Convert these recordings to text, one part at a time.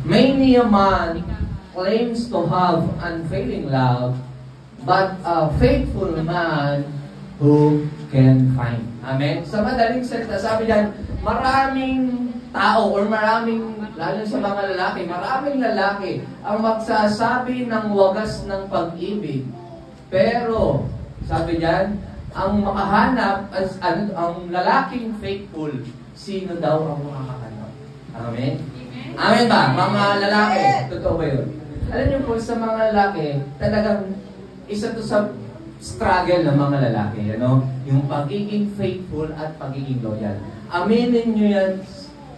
Many a man claims to have unfailing love, but a faithful man who can find. Amen? Sa madaling salita, sabi diyan, maraming tao or maraming, lalo sa mga lalaki, maraming lalaki ang magsasabi ng wagas ng pag-ibig. Pero, sabi diyan, ang makahanap, ang lalaking faithful, sino daw ang makakahanap? Amen? Amen ba? Mga lalaki, totoo ba yun? Alam niyo po, sa mga lalaki, talagang isa to sa struggle ng mga lalaki, ano? Yung pagiging faithful at pagiging loyal. Aminin niyo yan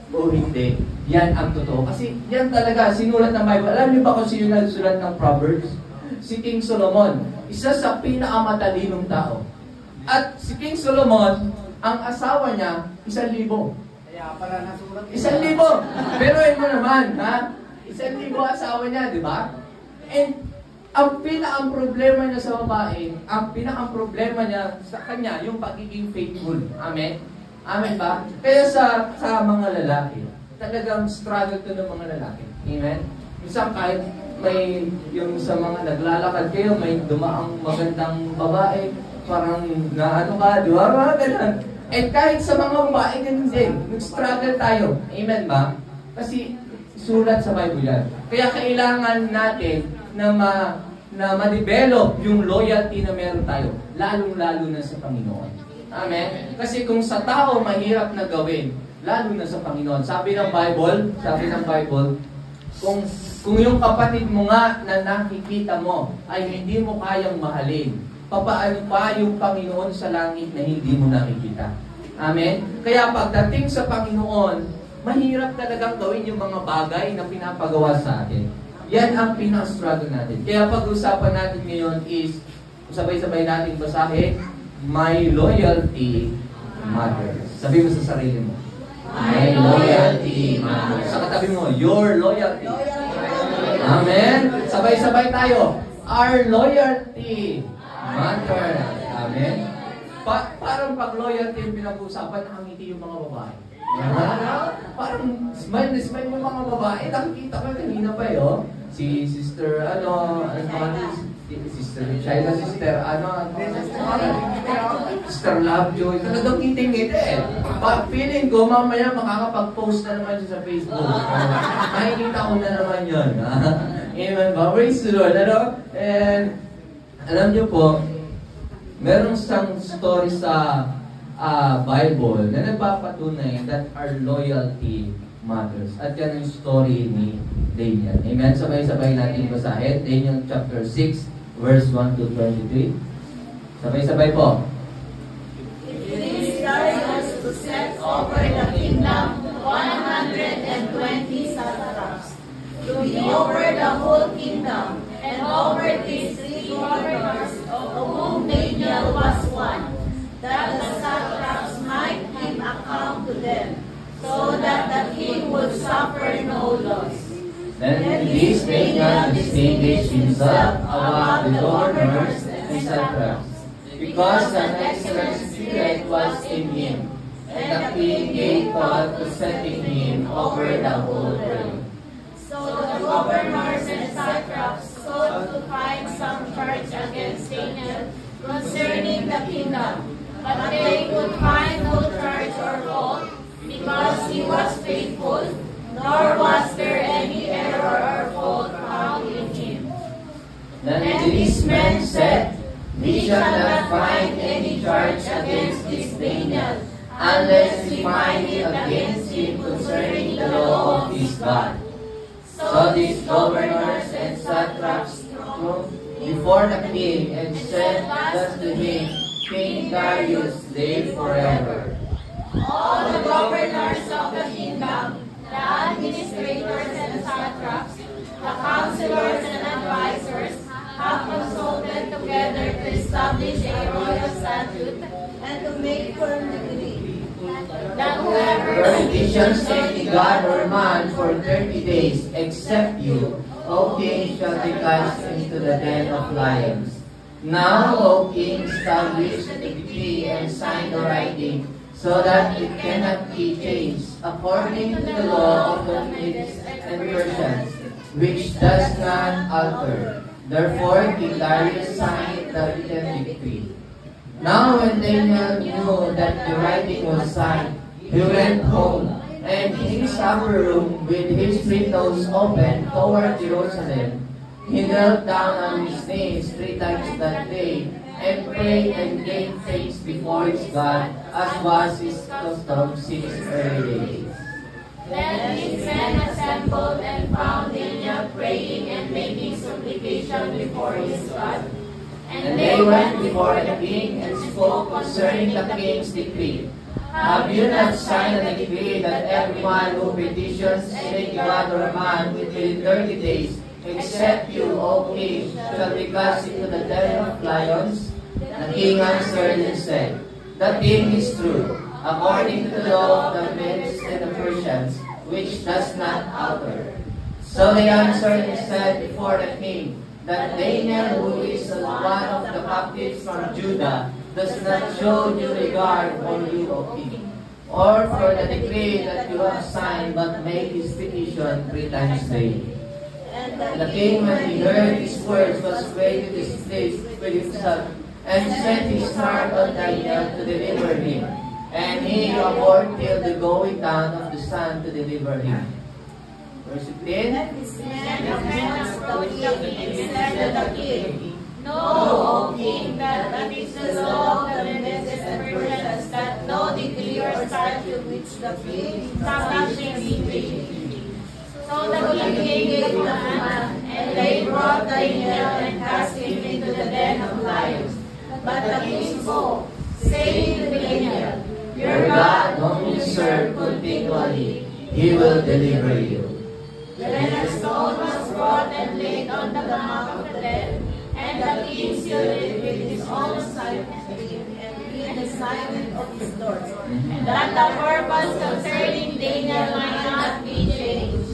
o hindi, yan ang totoo. Kasi yan talaga, sinulat ng Bible. Alam niyo ba kung sino nagsulat ng Proverbs? Si King Solomon, isa sa pinakamatalinong tao. At si King Solomon, ang asawa niya, 1,000. Kaya pala nasulat. 1,000! Pero yun mo naman, ha? 1,000 asawa niya, di ba? And ang pinakang problema niya sa babae, ang pinakang problema niya sa kanya, yung pagiging faithful. Amen? Amen ba? Kaya sa mga lalaki, talagang struggle to ng mga lalaki. Amen? Minsan kahit may yung sa mga naglalakad kayo, may dumaang magandang babae, parang naano ka, di ba? Mga ganun. And kahit sa mga babae, ganun din. Nag-struggle tayo. Amen ba? Kasi sulat sa Bible yan. Kaya kailangan natin na ma-develop yung loyalty na meron tayo, lalong-lalo na sa Panginoon. Amen? Kasi kung sa tao mahirap na gawin, lalo na sa Panginoon. Sabi ng Bible, kung yung kapatid mo nga na nakikita mo ay hindi mo kayang mahalin, papaano pa yung Panginoon sa langit na hindi mo nakikita? Amen? Kaya pagdating sa Panginoon, mahirap talagang gawin yung mga bagay na pinapagawa sa atin. Yan ang pinaka-struggle natin. Kaya pag-usapan natin ngayon is, sabay-sabay natin basahin, my loyalty matters. Sabi mo sa sarili mo, my loyalty matters. Sa katabi mo, your loyalty. Amen? Sabay-sabay tayo, our loyalty matters. Amen? Parang pag loyalty yung pinag-usapan, nakangiti yung mga babae. Parang smile na smile yung mga babae. Nakikita ko kanina pa yun. Si Sister, Sister China, Sister, Sister Lovejoy. Talagang ngiting-ngiti eh. Feeling ko, mamaya makakapag-post na naman siya sa Facebook. Makikita ko na naman yun. Amen ba? Praise the Lord. And, alam niyo po, merong isang story sa Bible na nagpapatunay that our loyalty matters. At yan yung story ni Daniel. Amen? Sabay-sabay natin basahin. Daniel chapter 6, verse 1 to 23. Sabay-sabay po. It pleased Darius to set over the kingdom 120 satraps, to be over the whole kingdom, and over these 3 governors, of whom Daniel was one, that the satraps might give account to them, so that the king would suffer no loss. Then this Daniel distinguished himself among the governors and satraps, because an excellent spirit was in him, and the king gave thought to setting him over the whole realm. So the governors and satraps sought to find some charge against Daniel concerning the kingdom, but they could find no charge or fault, because he was faithful, nor was there any error or fault found in him. Then these men said, "We shall not find any charge against this Daniel, unless we find it against him concerning the law of his God." So these governors and satraps came before the king and said thus to him, "King Darius, live forever." All the governors of the kingdom, the administrators and satraps, the counselors and advisors, have consulted together to establish a royal statute and to make firm decree that whoever Prohibitions any god or man for 30 days, except you, O king, shall be cast into the den of lions. Now, O king, establish the decree and sign the writing, so that it cannot be changed, according to the law of the Medes and Persians, which does not alter. Therefore, King Darius signed the written decree. Now when Daniel knew that the writing was signed, he went home, and in his upper room, with his windows open toward Jerusalem, he knelt down on his knees 3 times that day, and prayed and gave thanks before his God, as was his custom since early days. Then his men assembled and found Daniel praying and making supplication before his God. And they went before the king and spoke concerning the king's decree. Have you not signed a decree that everyone who petitions any god or man within 30 days, except you, O king, shall be cast into the den of lions? The king answered and said, the thing is true, according to the law of the Medes and the Persians, which does not alter. So they answered and said before the king, that Daniel, who is one of the captives from Judah, does not show due regard for you, O king, or for the decree that you have signed, but made his petition 3 times daily. And the king, when he heard these words, was great in his place with himself, and set his heart on Daniel to deliver him. And he abhorred till the going down of the sun to deliver him. Verse 15. Know, O king, that it is the law of the Medes and Persians that no decree or statute which the king cannot be. So the king gave command, and they brought Daniel and cast him into the den of lions. But the king spoke, saying to Daniel, your God, whom you serve continually, he will deliver you. Then a stone was brought and laid on the mouth of the den, and the king sealed it with his own sign and the sign of his doors, that the purpose concerning Daniel might not be changed.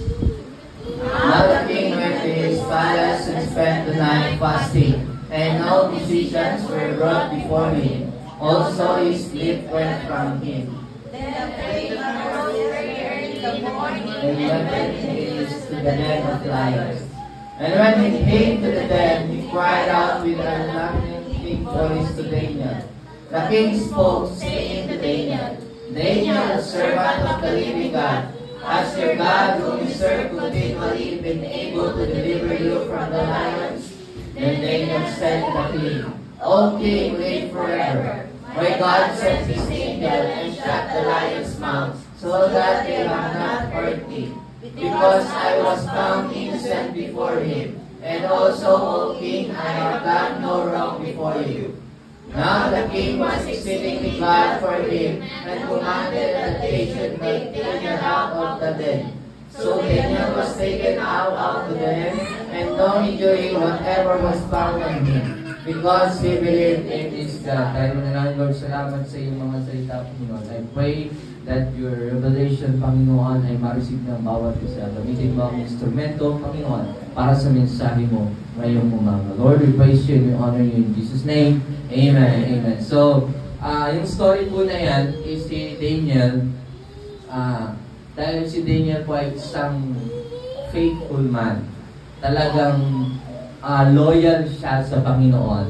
Now the king went to his palace and spent the night fasting, and no musicians were brought before him. Also his sleep went from him. Then the king arose very early in the morning And went to the den of lions. And when he came to the den, he cried out with a lamenting voice to Daniel. The king spoke, saying to Daniel, Daniel, servant of the living God, has your God, whom you serve continually, been able to deliver you from the lions? Then Daniel said to the king, O king, live forever. My God sent his angel and shut the lions' mouths, so that they have not hurt me, because I was found innocent before him. And also, O king, I have done no wrong before you. Now the king was exceedingly glad for him, and commanded that they should take Daniel out of the den. So Daniel was taken out of the den, and no injury whatever was found on him, because he believed in his God. Tayo na lang, Lord, salamat sa iyong mga salita, Panginoon. I pray that your revelation, Panginoon, ay ma-receive ng bawat isa. Gamitin mo ang instrumento, Panginoon, para sa mensahe mo ngayong umaga. Lord, we praise you and we honor you in Jesus' name. Amen. Amen. So, yung story po na yan is si Daniel. Dahil si Daniel po ay isang faithful man. Talagang loyal siya sa Panginoon.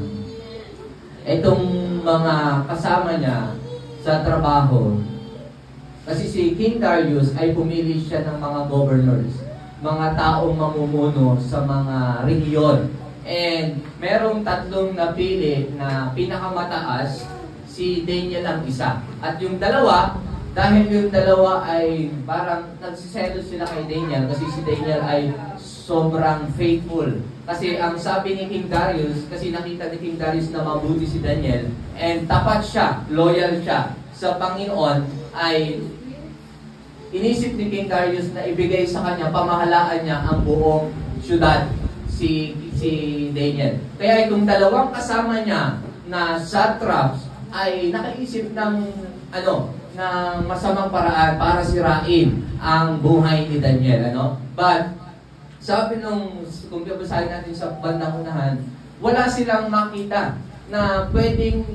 Itong mga kasama niya sa trabaho, kasi si King Darius ay pumili siya ng mga governors, mga taong mamumuno sa mga rehiyon. And merong 3 napili na pinakamataas, si Daniel ang isa. At yung dalawa, dahil yung dalawa ay parang nagsiselos sila kay Daniel kasi si Daniel ay sobrang faithful. Kasi ang sabi ni King Darius, kasi nakita ni King Darius na mabuti si Daniel, and tapat siya, loyal siya sa Panginoon, ay inisip ni King Darius na ibigay sa kanya, pamahalaan niya ang buong syudad, si Daniel. Kaya itong dalawang kasama niya na satraps ay nakaisip ng na masamang paraan para sirain ang buhay ni Daniel. But sabi kung babasahin natin sa bandang unahan, wala silang makita na pwedeng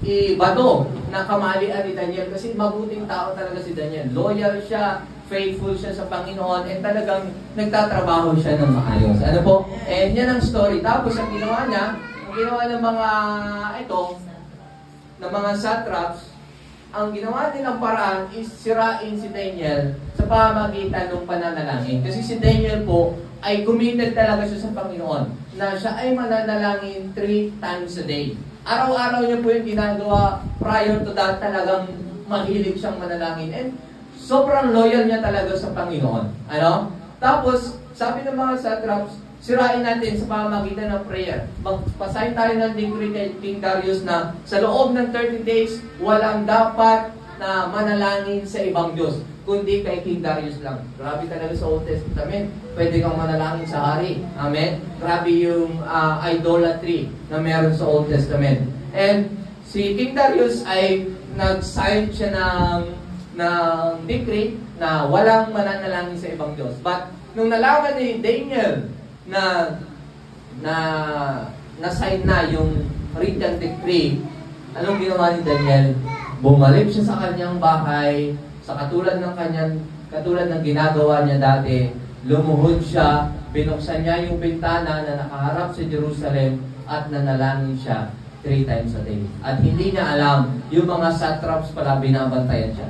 ibato na kamalian ni Daniel kasi mabuting tao talaga si Daniel. Loyal siya, faithful siya sa Panginoon, and talagang nagtatrabaho siya ng maayos. Ano po? And yan ang story. Tapos ang ginawa ng mga ng mga satraps, ang ginawa nilang paraan is sirain si Daniel sa pamamagitan ng pananalangin. Kasi si Daniel po ay committed talaga siya sa Panginoon na siya ay mananalangin 3 times a day. Araw-araw niya po yung ginagawa. Prior to that, talagang mahilig siyang manalangin. And sobrang loyal niya talaga sa Panginoon. Ano? Tapos, sabi ng mga satraps, sirain natin sa pamamagitan ng prayer. Magpasign tayo ng decree kay King Darius na sa loob ng 30 days, walang dapat na manalangin sa ibang Diyos, kundi kay King Darius lang. Grabe talaga sa Old Testament. Pwede kang manalangin sa hari. Amen? Grabe yung idolatry na meron sa Old Testament. And si King Darius ay nag-sign siya ng decree na walang mananalangin sa ibang Diyos. But nung nalaman ni Daniel na sign na yung written decree, anong ginawa ni Daniel? Bumalik siya sa kanyang bahay, sa katulad ng ginagawa niya dati. Lumuhod siya, binuksan niya yung bintana na nakaharap sa Jerusalem at nanalangin siya 3 times a day. At hindi niya alam, yung mga satraps pala binabantayan siya.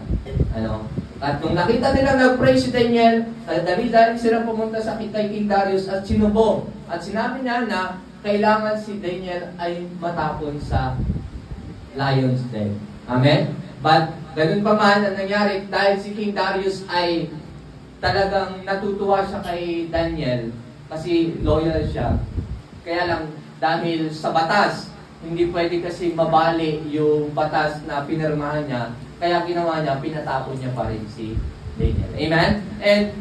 Ano? At nung nakita nila nag-pray si Daniel, dali-dali sila pumunta sa kay King Darius at sinubong. At sinabi niya na kailangan si Daniel ay matapon sa lion's den. Amen? But ganun pa man ang nangyari dahil si King Darius ay talagang natutuwa siya kay Daniel kasi loyal siya. Kaya lang dahil sa batas, hindi pwede kasi mabali yung batas na pinirmahan niya. Kaya ginawa niya, pinatapon niya pa rin si Daniel. Amen? And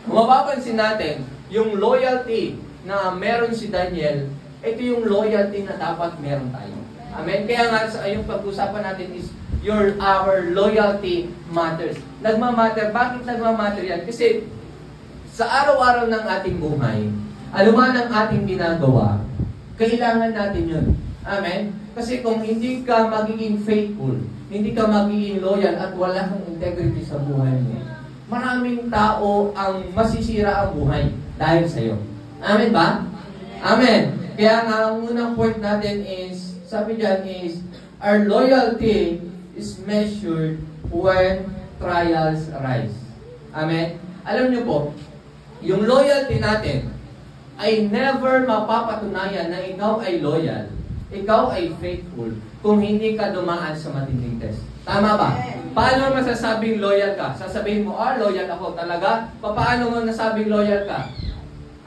mapapansin natin, yung loyalty na meron si Daniel, ito yung loyalty na dapat meron tayo. Amen? Kaya nga, yung pag-usapan natin is, our loyalty matters. Nagmamatter. Bakit nagmamatter yan? Kasi sa araw-araw ng ating buhay, anuman ang ating ginagawa, kailangan natin yun. Amen? Kasi kung hindi ka magiging faithful, hindi ka magiging loyal at wala kang integrity sa buhay mo, maraming tao ang masisira ang buhay dahil sa iyo. Amen ba? Amen. Kaya nga, ang unang point natin is, sabi dyan is, our loyalty is measured when trials arise. Amen? Alam niyo po, yung loyalty natin ay never mapapatunayan na ikaw ay loyal, ikaw ay faithful, kung hindi ka dumaan sa matinding test. Tama ba? Paano masasabing loyal ka? Sasabihin mo, loyal ako talaga. Paano mo nasabing loyal ka?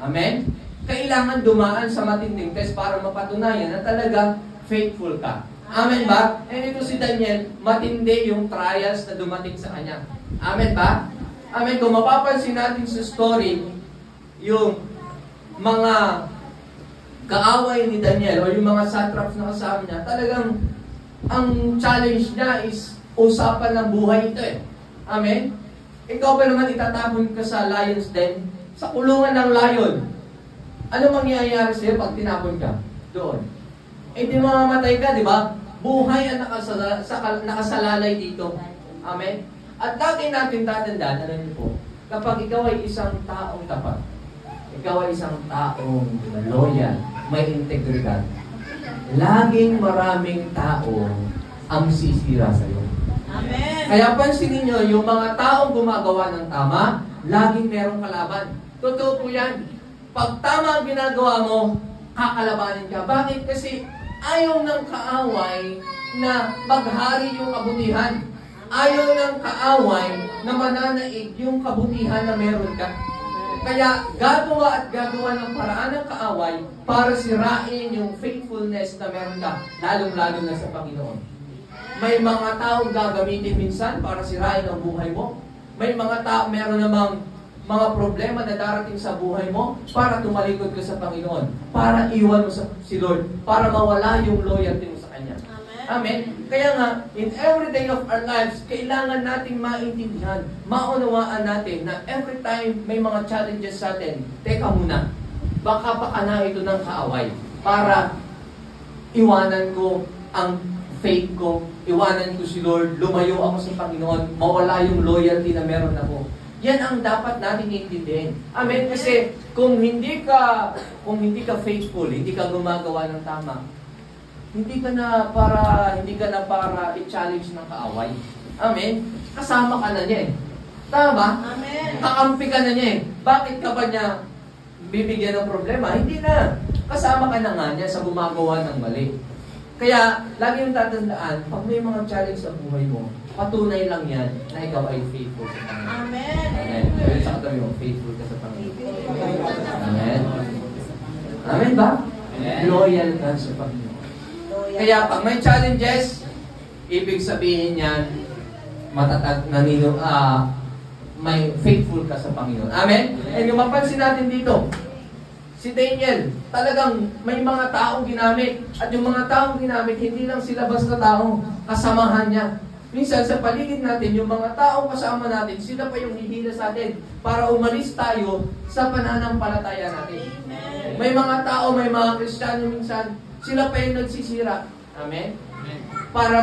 Amen? Kailangan dumaan sa matinding test para mapatunayan na talaga faithful ka. Amen ba? And ito si Daniel, matindi yung trials na dumating sa kanya. Amen ba? Amen. Kung mapapansin natin sa story, yung mga kaaway ni Daniel o yung mga satraps na kasama niya, talagang ang challenge niya is usapan ng buhay ito eh. Amen? Ikaw ba naman itatapon ka sa lion's den? Sa kulungan ng lion. Ano mangyayari sa'yo pag tinapon ka? Doon. Eh di mamamatay ka, di ba? Buhay ang nakasalalay dito. Amen? At lagi natin tatandaan, alam niyo po, kapag ikaw ay isang taong tapat, ikaw ay isang taong loyal, may integridad, laging maraming tao ang sisira sa iyo. Amen. Kaya pansinin niyo, yung mga taong gumagawa ng tama, laging merong kalaban. Totoo po yan. Pag tama ang ginagawa mo, kakalabanin ka. Bakit? Kasi ayaw ng kaaway na maghari yung kabutihan. Ayaw ng kaaway na mananaig yung kabutihan na meron ka. Kaya gagawa ng paraan ng kaaway para sirain yung faithfulness na meron ka, lalong-lalo na sa Panginoon. May mga taong gagamitin minsan para sirain ang buhay mo. May mga tao, meron namang mga problema na darating sa buhay mo para tumalikod ka sa Panginoon, para iwan mo si Lord, para mawala yung loyalty mo sa Kanya. Amen? Kaya nga, in every day of our lives, kailangan nating maintindihan, maunawaan natin na every time may mga challenges sa atin, teka muna, baka na ito ng kaaway para iwanan ko ang faith ko, iwanan ko si Lord, lumayo ako sa Panginoon, mawala yung loyalty na meron ako. Yan ang dapat natin intindihin. Amen? Kasi kung hindi ka faithful, hindi ka gumagawa ng tama, hindi ka na para i-challenge ng kaaway. Amen? Kasama ka na niya eh. Tama? Amen. Kakampi ka na niya eh. Bakit ka ba niya bibigyan ng problema? Hindi na. Kasama ka na nga niya sa gumagawa ng mali. Kaya, lagi yung tatandaan, pag may mga challenge sa buhay mo, patunay lang yan na ikaw ay faithful sa Panginoon. Amen. Amen. Kaya sa katabi mo, faithful ka sa Panginoon. Amen. Amen ba? Amen. Loyal ka sa Panginoon. Kaya pag may challenges, ibig sabihin yan, matatag, may faithful ka sa Panginoon. Amen? And yung mapansin natin dito, si Daniel, talagang may mga taong ginamit. At yung mga taong ginamit, hindi lang sila basta tao, kasamahan niya. Minsan sa paligid natin, yung mga taong kasama natin, sila pa yung hihila sa atin para umalis tayo sa pananampalataya natin. Amen. May mga tao, may mga Kristiyano minsan, sila pa yung nagsisira. Amen? Para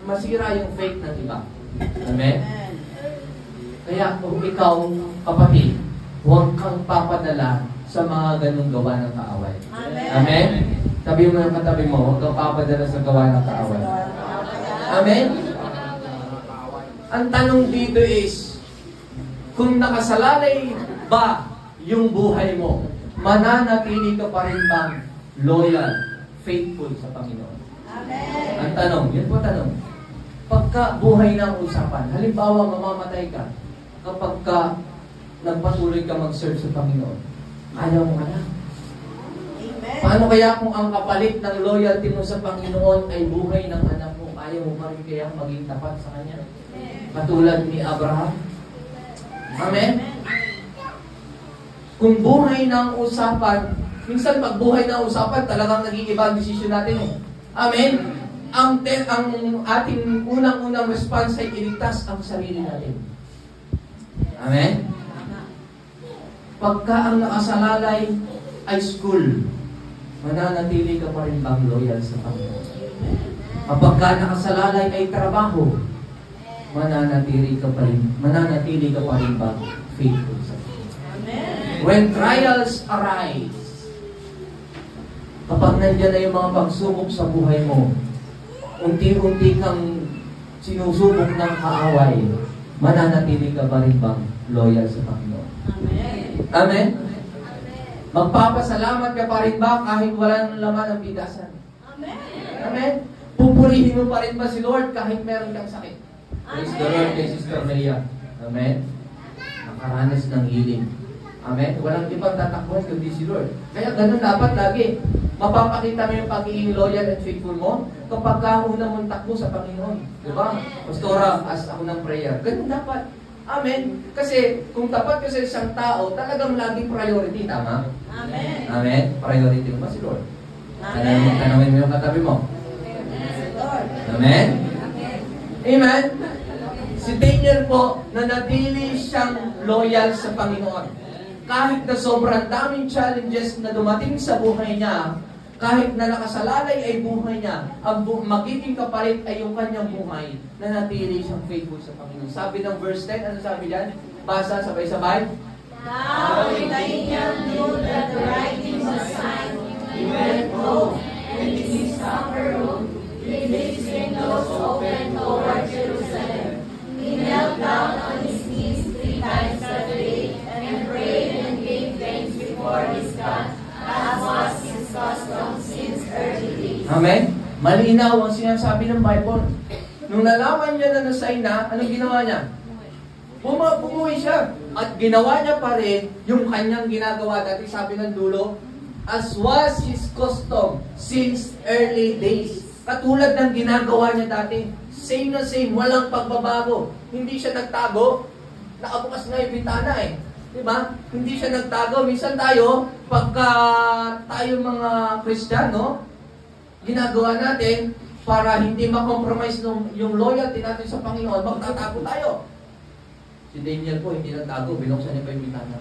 masira yung faith ng iba. Amen? Kaya kung ikaw, kapatid, huwag kang papadala sa mga ganung gawa ng kaaway. Amen. Amen? Sabi mo yung katabi mo, huwag kang papadala sa gawa ng kaaway. Amen? Ang tanong dito is, kung nakasalalay ba yung buhay mo, mananatili ka pa rin bang loyal, faithful sa Panginoon? Amen. Ang tanong, yun po tanong. Pagka buhay na ang usapan, halimbawa mamamatay ka, kapag ka nagpatuloy ka mag-serve sa Panginoon, ayaw mo ka na. Amen. Paano kaya kung ang kapalit ng loyalty mo sa Panginoon ay buhay ng anak mo, ayaw mo pa rin kaya maging tapat sa Kanya? Katulad ni Abraham. Amen? Kung buhay na ang usapan, minsan pag buhay na ang usapan, talagang nag-iiba ang desisyon natin. Amen? Ang ating unang-unang response ay iligtas ang sarili natin. Amen? Pagka ang nakasalalay ay school, mananatili ka pa rin bang loyal sa Panginoon? Kapag ka nakasalalay ay trabaho, mananatili ka pa rin bang faithful sa Panginoon? When trials arise, kapag nandiyan na yung mga pagsubok sa buhay mo, unti-unti kang sinusubok ng kaaway, mananatili ka pa rin bang loyal sa Panginoon? Amen. Amen? Magpapasalamat ka pa rin ba kahit wala ng laman ang bigasan? Amen. Amen? Pupurihin mo pa rin ba si Lord kahit meron kang sakit? Praise the Lord kay Sister Leia. Amen? Nakaranas ng healing. Amen? Walang ibang tatakbuhan kundi si Lord. Kaya ganun dapat lagi. Mapapakita mo yung pagiging loyal and faithful mo kapag una mong takbo sa Panginoon. Diba? Pastora, as ako ng prayer. Ganun dapat. Amen? Kasi kung tapat ka sa isang tao, talagang laging priority. Tama? Amen. Amen? Priority mo ba si Lord? Amen. Tanawin mo yung katabi mo. Lord. Amen? Amen? Si Daniel po, nanatili siyang loyal sa Panginoon. Kahit na sobrang daming challenges na dumating sa buhay niya, kahit na nakasalalay ay buhay niya, ang magiging kapalit ay yung kanyang buhay, nanatili siyang faithful sa Panginoon. Sabi ng verse 10, ano sabi diyan? Basa, sabay-sabay. Now when Daniel knew that the writing was signed, he went home, and in his upper room, with his windows open toward Jerusalem, he knelt down on his knees 3 times a day, and prayed and gave thanks before his God, as was his custom since early days. Amen? Malinaw ang sinasabi ng Bible. Nung nalaman niya na na-sign na, anong ginawa niya? Bumuwi siya. At ginawa niya pa rin yung kanyang ginagawa dati, sabi ng dulo, as was his custom since early days. Katulad ng ginagawa niya dati. Same na same, walang pagbabago. Hindi siya nagtago. Nakabukas nga yung bintana eh. Diba? Hindi siya nagtago. Minsan tayo, pagka tayo mga Kristiyano, ginagawa natin para hindi makompromise yung loyalty natin sa Panginoon, magtatago tayo. Si Daniel po, hindi nagtago. Binuksan niya pa yung bintana.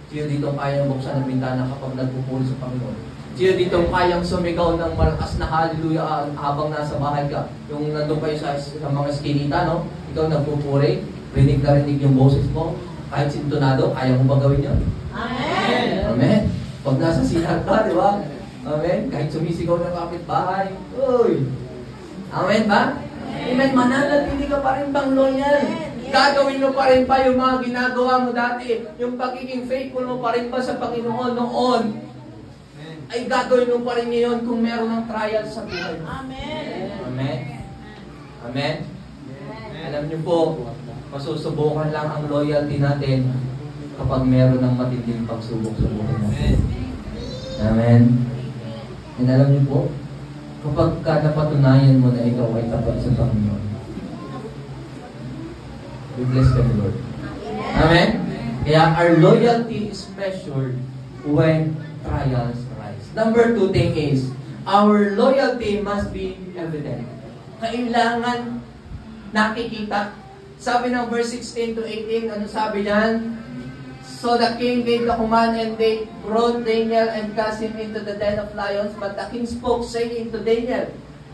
Sino dito kayang buksan ng bintana kapag nagpupuli sa Panginoon? Sino dito kayang sumigaw ng malakas na hallelujah habang nasa bahay ka? Yung nandun kayo sa mga skinita, no? Ikaw nagpupuri. Rinig na rinig yung boses mo. Kahit sintonado, kaya mo ba gawin yun? Amen. Amen. Pag nasa sinar ka, di ba? Amen. Kahit sumisigaw ng kapitbahay. Uy. Amen ba? Amen. Mananatili ka pa rin bang loyal? Gagawin mo pa rin ba yung mga ginagawa mo dati? Yung pagiging faithful mo pa rin ba sa Panginoon noon? Ay gagawin mo pa rin ngayon kung meron ng trial sa buhay mo. Amen. Amen. Amen. Alam niyo po, masusubukan lang ang loyalty natin kapag meron ng matinding pagsubok sa buhay natin. Amen. And alam niyo po, kapag napatunayan mo na ikaw ay tapat sa Panginoon, we bless the Lord. Amen? Kaya our loyalty is measured when trials rise. Number 2 thing is, our loyalty must be evident. Kailangan nakikita. Sabi ng verse 16 to 18, ano sabi diyan? So the king gave the command, and they brought Daniel and cast him into the den of lions. But the king spoke, saying to Daniel,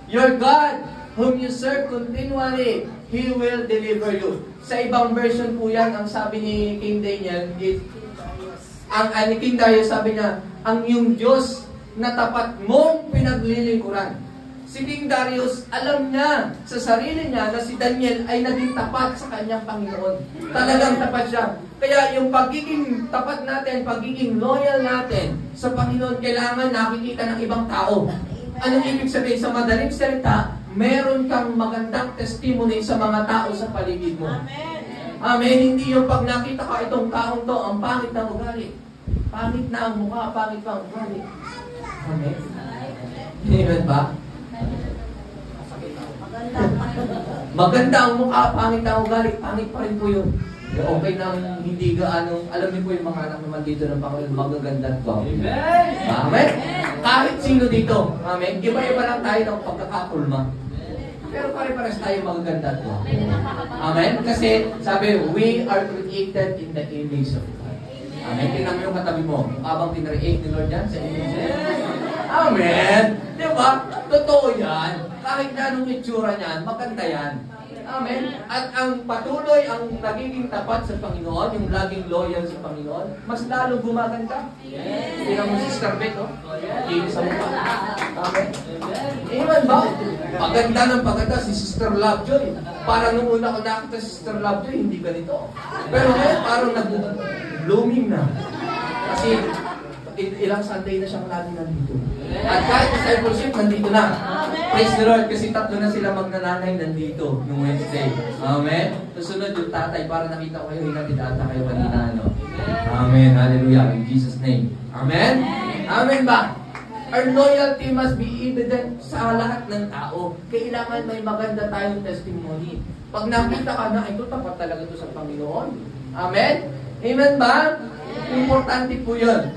your God, whom you serve continually, He will deliver you. Sa ibang version po yan, ang sabi ni King Daniel, ni King Darius, sabi niya, ang iyong Diyos na tapat mong pinaglilingkuran. Si King Darius, alam niya sa sarili niya na si Daniel ay naging tapat sa kanyang Panginoon. Talagang tapat siya. Kaya yung pagiging tapat natin, pagiging loyal natin sa Panginoon, kailangan nakikita ng ibang tao. Anong ibig sabihin? Sa madaling salita, meron kang magandang testimony sa mga tao sa paligid mo. Amen. Amen. Hindi yung pag nakita ka itong taong to, ang pangit na ugali. Pangit na ang mukha, pangit pa ang ugali. Amen. Amen ba? Maganda ang mukha, pangit na ang ugali. Pangit pa rin po yun. Okay nang hindi gaano, alam niyo po yung mga anak naman dito ng Panginoon, magaganda at gwapo. Amen? Kahit sino dito. Amen? Iba-iba lang tayo ng pagkakakulma. Pero pare-pares tayo magaganda at gwapo. Amen? Kasi sabi, we are created in the image of God. Amen? Tingnan mo yung katabi mo. Habang tinreate ni Lord yan sa image. Amen? Di ba? Totoo yan. Kahit na anong itsura niyan, maganda yan. Amen. At ang patuloy, ang nagiging tapat sa Panginoon, yung laging loyal sa Panginoon, mas lalong gumaganda. Yes. Tingnan mo si Sister Beth, oh. Linis ang mukha. Amen. Amen ba? Paganda ng paganda si Sister Lovejoy. Parang nung una ko nakita si Sister Lovejoy, hindi ganito. Pero ngayon, parang nag-blooming na. Kasi ilang Sunday na siyang lagi nandito. At kahit discipleship, nandito na. Praise the Lord, kasi tatlo na sila magnananay nandito nung Wednesday. Amen? Susunod yung tatay, para nakita ko kayo, hinatid ata kayo kanina. Ano? Amen. Hallelujah. In Jesus' name. Amen? Amen ba? Our loyalty must be evident sa lahat ng tao. Kailangan may maganda tayong testimony. Pag nakita ka na, ito tapat talaga ito sa Panginoon. Amen? Amen ba? Importante po yun.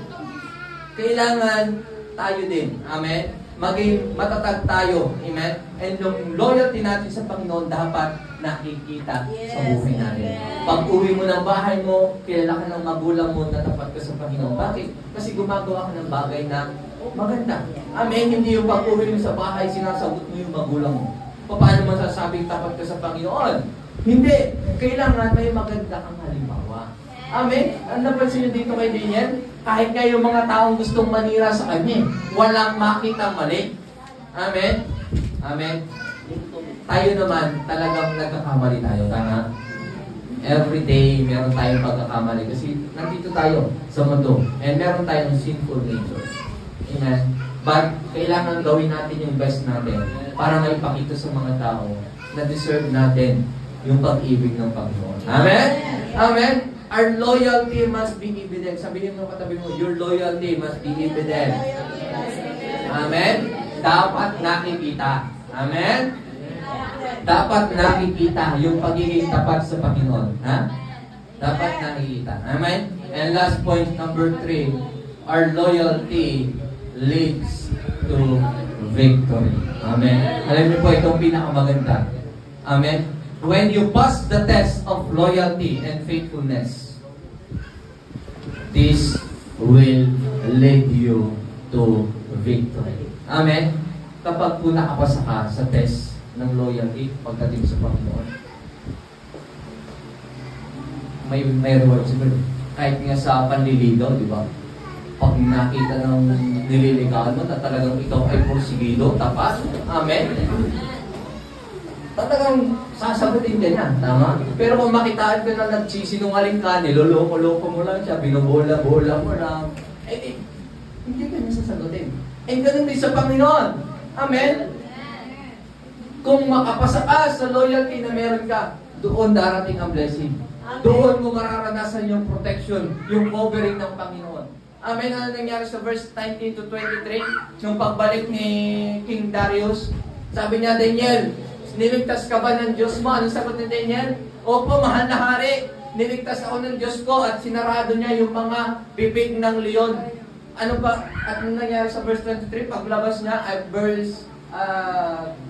Kailangan tayo din. Amen? Maging matatag tayo. Amen? And yung loyalty natin sa Panginoon dapat nakikita sa buhay natin. Pag uwi mo ng bahay mo, kilala ka ng magulang mo na tapat ka sa Panginoon. Bakit? Kasi gumagawa ka ng bagay na maganda. Amen? Hindi yung pag uwi mo sa bahay, sinasagot mo yung magulang mo. Paano masasabing tapat ka sa Panginoon? Hindi. Kailangan may maganda kang halimbawa. Amen? Ang napansin nyo dito kay Daniel? Kahit nga yung mga taong gustong manira sa kanya, walang makitang mali. Amen? Amen? Tayo naman, talagang nagkakamali tayo. Tama? Every day, meron tayong pagkakamali. Kasi nandito tayo sa mundo. And meron tayong sinful nature. Amen? But, kailangan gawin natin yung best natin para maipakita sa mga tao na deserve natin yung pag-ibig ng Panginoon. Amen? Amen? Our loyalty must be evident. Sabihin mo katabi mo, your loyalty must be evident. Amen? Dapat nakikita. Amen? Dapat nakikita yung pagiging tapat sa Panginoon. Ha? Dapat nakikita. Amen? And last point, number 3, our loyalty leads to victory. Amen? Alam niyo po, itong pinakamaganda. Amen? When you pass the test of loyalty and faithfulness, this will lead you to victory. Amen? Kapag po nakapasa ka sa test ng loyalty pagdating sa Panginoon, may reward siguro. Kahit nga sa panliligaw, di ba? Pag nakita ng nililigawan mo na talagang ikaw ay porsigido, tapat, amen? Talagang sasagutin ka niya, tama? Pero kung makitaan ka na nagsisinungaling ka, niloloko-loko mo lang siya, binobola-bola mo lang, hindi ka niya sasagutin. Ganun din sa Panginoon. Amen? Kung makapasa ka sa loyalty na meron ka, doon darating ang blessing. Doon mo mararanasan yung protection, yung covering ng Panginoon. Amen? Ano nangyari sa verse 19 to 23? Nung pagbalik ni King Darius, sabi niya, Daniel, niligtas ka ba ng Diyos mo? Anong sagot ni Daniel? Opo, mahal na hari. Niligtas ako ng Diyos ko at sinarado niya yung mga bibig ng leon. Ano ba? At anong nangyari sa verse 23? Paglabas niya, at verse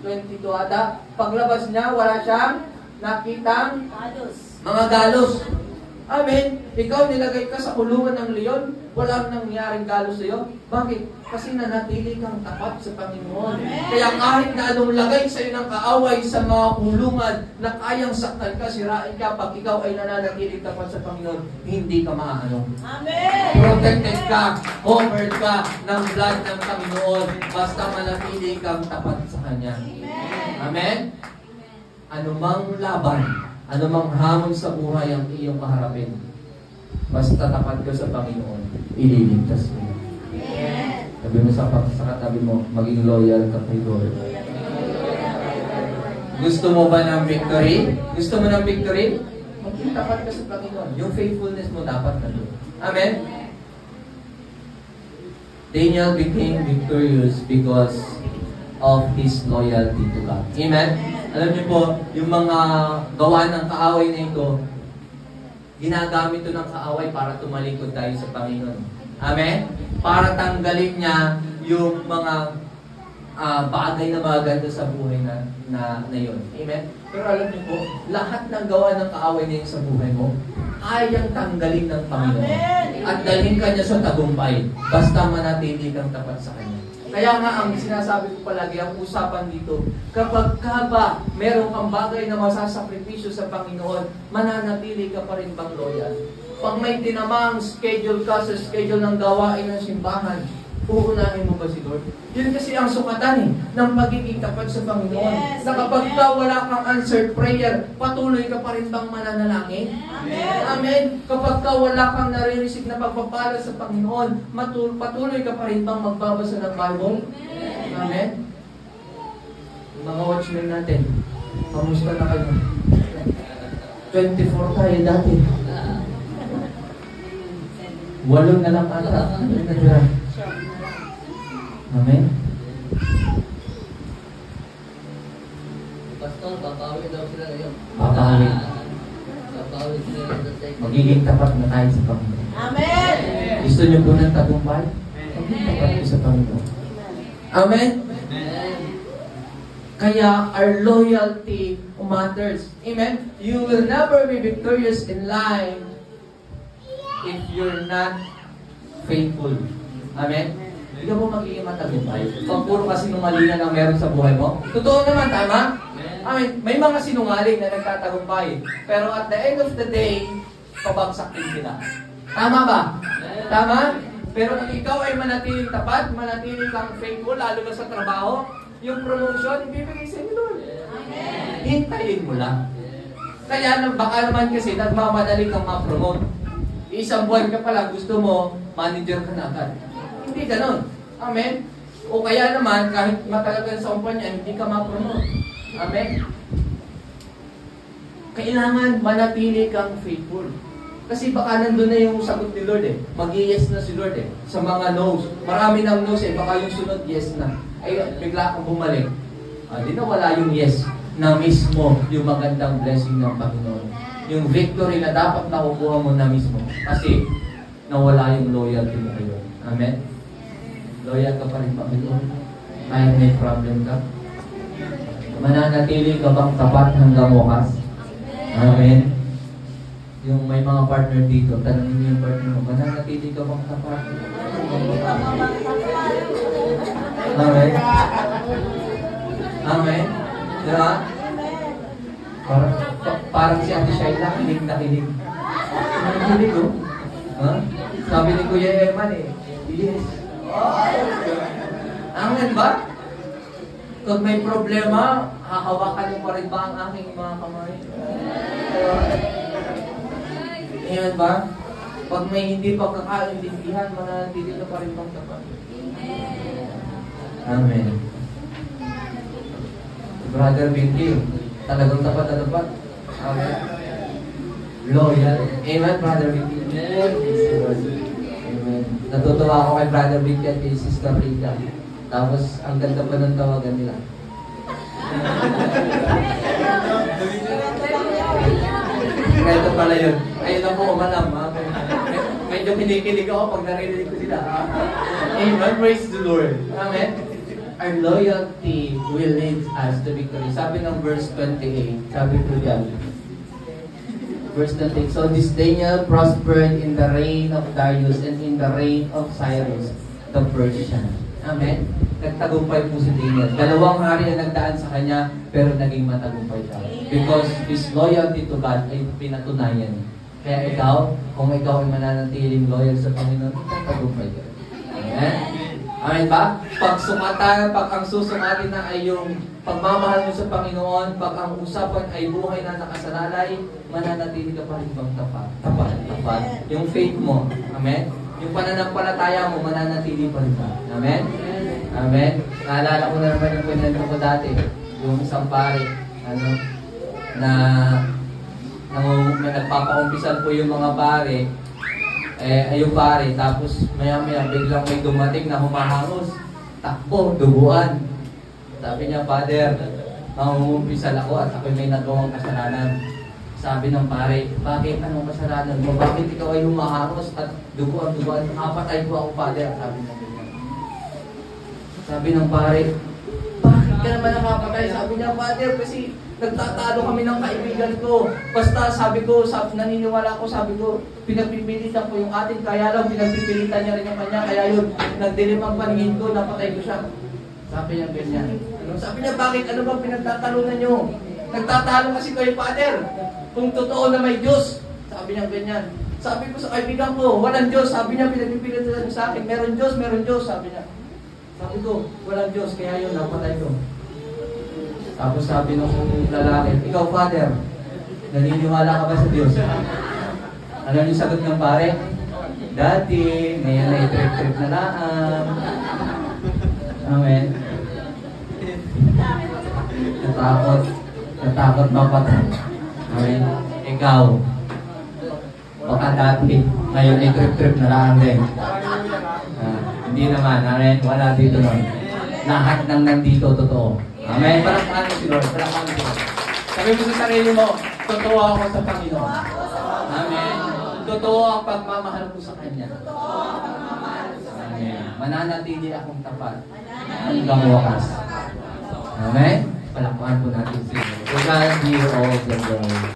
22 ata, paglabas niya, wala siyang nakitang mga galos. Amen. Ikaw nilagay ka sa kulungan ng leon, walang nangyaring galos sa iyo. Bakit? Kasi nanatili kang tapat sa Panginoon. Amen. Kaya kahit na anong lagay sa iyo ng kaaway sa mga kulungan na kayang saktan ka, sirain ka, pag ikaw ay nananatili tapat sa Panginoon, hindi ka maano. Amen. Protected ka, covered ka ng blood ng Panginoon, basta manatili kang tapat sa Kanya. Amen. Amen. Anumang laban, anumang hamon sa buhay ang iyong kaharapin, basta tapat ka sa Panginoon, ililigtas mo. Amen. Sabi mo sa katabi mo, maging loyal ka kay Lord. Gusto mo ba ng victory? Gusto mo ng victory? Maging tapat ka sa Panginoon. Yung faithfulness mo dapat na doon. Amen? Daniel became victorious because of his loyalty to God. Amen? Alam niyo po, yung mga gawa ng kaaway na ito, ginagamit ito ng kaaway para tumalikod tayo sa Panginoon. Amen? Para tanggalin niya yung mga bagay na maganda sa buhay na yun. Amen? Pero alam niyo po, lahat ng gawa ng kaaway na yun sa buhay mo, kayang tanggalin ng Panginoon. Amen. At dalhin ka niya sa tagumpay, basta manatili kang tapat sa Kanya. Kaya nga ang sinasabi ko palagi, ang usapan dito, kapag ka ba meron kang bagay na masasakripisyo sa Panginoon, mananatili ka pa rin bang loyal? Pag may tinamang schedule ka sa schedule ng gawain ng simbahan, uunahin mo ba si Lord? Yun kasi ang sukatan ng pagiging tapat sa Panginoon. Yes, na kapag ka wala kang answered prayer, patuloy ka pa rin bang mananalangin? Amen. Amen. Kapag ka wala kang nare-receive na pagpapala sa Panginoon, patuloy ka pa rin bang magbabasa ng Bible? Amen. Mga watchmen natin, kamusta na kayo? 24 tayo dati. 8 na lang ata. Amen? Pastor, papawi daw sila ngayon. Papawi. Papawi sila sa second. Magiging tapat na tayo sa Panginoon. Amen. Gusto niyo po ng tagumpay? Magiging tapat po sa Panginoon. Amen? Amen. Kaya our loyalty matters. Amen? You will never be victorious in life if you're not faithful. Amen? Hindi ka po magiging matagumpay. Pag puro ka sinungalingan ang meron sa buhay mo. Totoo naman, tama? Amen. May mga sinungaling na nagtatagumpay. Pero at the end of the day, pabagsak din sila. Tama ba? Tama? Pero kung ikaw ay manatiling tapat, manatiling kang faithful, lalo na sa trabaho, yung promotion, ibibigay sa inyo doon. Hintayin mo lang. Kaya baka naman kasi nagmamadali kang ma-promote. Isang buwan ka pala, gusto mo, manager ka na agad. Hindi ganon. Amen? O kaya naman, kahit matagal ka sa kumpanya, hindi ka ma-promote. Amen? Kailangan manatili kang faithful. Kasi baka nandun na yung sagot ni Lord eh. Mag-yes na si Lord eh. Sa mga no's. Marami ng no's eh. Baka yung sunod, yes na. Ay, bigla kang bumalik. Di na wala yung yes na mismo yung magandang blessing ng Panginoon. Yung victory na dapat nakukuha mo na mismo. Kasi nawala yung loyalty mo kayo. Amen? Loyal ka pa rin Panginoon. Kahit may problem ka. Mananatili ka bang tapat hanggang wakas? Amen? Yung may mga partner dito, tanongin niyo yung partner mo, mananatili ka bang tapat? Amen? Amen? Diba? Parang si Ate Shaila, kilig na kilig. Hindi ko. Ha? Sabi ni Kuya Eman eh. Yes. Amen ba? Kung may problema, hahawakan niyo pa rin ba ang aking mga kamay? Amen ba? Pag may hindi pagkakaintindihan, mananatili na pa rin bang tapat? Amen. Brother Binky, talagang tapat na tapat. Amen. Loyal. Amen, Brother Binky. Amen. Natutuwa ako kay Brother Binky at kay Sister Rita. Tapos, ang ganda pa ng tawagan nila. Ito pala yun. Ayun na po, umanam. Medyo kinikilig ako pag narinig ko sila. Amen. Praise the Lord. Amen. Our loyalty will lead us to victory. Sabi ng verse 28, sabi ko dyan, verse 28, so this Daniel prospered in the reign of Darius and in the reign of Cyrus the Persian. Amen. Nagtagumpay po si Daniel. 2 hari na nagdaan sa kanya, pero naging matagumpay siya. Because his loyalty to God ay pinatunayan. Kaya ikaw, kung ikaw ay mananatiling loyal sa Panginoon, tagumpay ka. Amen. Amen ba? Pag ang susukatin na ay yung pagmamahal mo sa Panginoon, pag ang usapan ay buhay na nakasalalay, mananatili ka pa rin bang tapat. Yung faith mo. Amen. Yung pananampalataya mo, mananatili pa rin ba? Amen. Amen. Naalala ko na naman yung kwento ko dati. Yung isang pare, na nagpapaumpisal po yung mga pare, yung pare, tapos maya-maya biglang may dumating na humahangos, takbo, duguan. Sabi niya, Father, mangungumpisal ako at ako may nagawang kasalanan. Sabi ng pare, bakit? Anong kasalanan mo? Bakit ikaw ay humahangos at duguan? Apatay ko ako, Father. Sabi niya ganyan. Sabi ng pare, bakit ka naman nakapatay? Sabi niya, Father, kasi nagtatalo kami ng kaibigan ko. Basta sabi ko, naniniwala ko, sabi ko, pinagpipilitan ko yung ating, kaya lang pinagpipilitan niya rin yung kanya, kaya yun, nagdilim ang paningin ko, napatay ko siya. Sabi niya ganyan. Sabi niya, bakit? Ano bang pinagtatalunan niyo? Nagtatalo kasi kayo, Father. Kung totoo na may Diyos. Sabi niya ganyan. Sabi ko sa kaibigan ko, walang Diyos. Sabi niya, pinagpipilitan niya sa akin, meron Diyos, sabi niya. Sabi ko, walang Diyos, kaya yun, napatay ko. Tapos sabi ng lalaki, ikaw, Father, naniniwala ka ba sa Diyos? Ano yung sagot ng pare? Dati, ngayon ay trip-trip na lang. Amen. Natakot mapatay. Amen. Ikaw, baka dati, ngayon ay trip-trip na lang din. Hindi naman, amen. Wala dito nun. Lahat ng nandito, totoo. Amen. Palakpakan mo si Lord. Palakpakan mo si Lord. Sabi mo sa sarili mo, totoo ako sa Panginoon. Amen. Totoo ang pagmamahal ko sa Kanya. Amen. Mananatili akong tapat hanggang wakas. Amen. Palakpakan po natin si Lord. To God be all the glory.